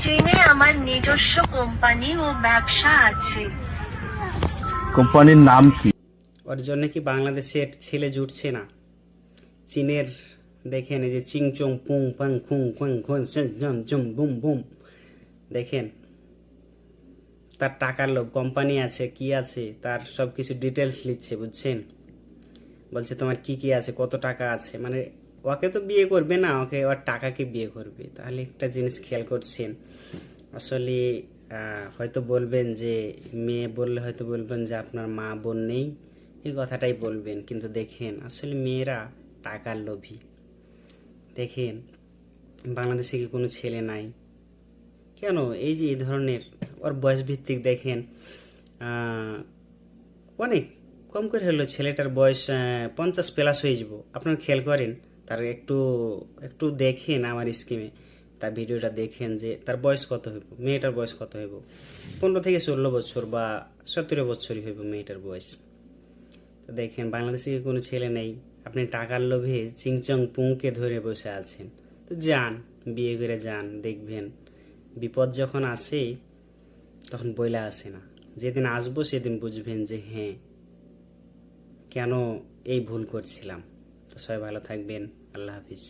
চীনে আমার নিজস্ব কোম্পানি ও ব্যবসা আছে। কোম্পানির নাম কি? ওর জন্য কি বাংলাদেশের ছেলে জুটছে না? চীনের দেখেন, এই যে চিং চং পুং পাং খুং খুং খুন জম বুম বুম, দেখেন তার টাকার লোভ, কোম্পানি আছে, কি আছে, তার সব কিছু ডিটেলস লিখছে, বুঝছেন? বলছে তোমার কি কি আছে, কত টাকা আছে, মানে ওকে তো বিয়ে করবে না, ওকে ওর টাকাকে বিয়ে করবে। তাহলে একটা জিনিস খেয়াল করছেন, আসলে হয়তো বলবেন যে মেয়ে বললে হয়তো বলবেন যে আপনার মা বোন নেই, এই কথাটাই বলবেন, কিন্তু দেখেন আসলে মেয়েরা টাকার লোভী। দেখেন বাংলাদেশে কি কোনো ছেলে নাই কেন? এই যে এই ধরনের ওর বয়স ভিত্তিক দেখেন, অনেক কম করে হলো ছেলেটার বয়স 50+ হয়ে যাব। আপনারা খেয়াল করেন, তার একটু একটু দেখেন আমার স্কিমে, তার ভিডিওটা দেখেন যে তার বয়স কত হইব, মেয়েটার বয়স কত হইব। 15 থেকে 16 বছর বা 17 বছরই হইব মেয়েটার বয়স। তো দেখেন বাংলাদেশে কি কোনো ছেলে নেই? আপনি টাকার লোভে চিংচং পুংকে ধরে বসে আছেন। তো যান, বিয়ে করে যান, দেখবেন বিপদ যখন আসে তখন বইলা আসে না, যেদিন আসবো সেদিন বুঝবেন যে হ্যাঁ কেন এই ভুল করছিলাম। তো সবাই ভালো থাকবেন, আল্লাহ হাফিজ।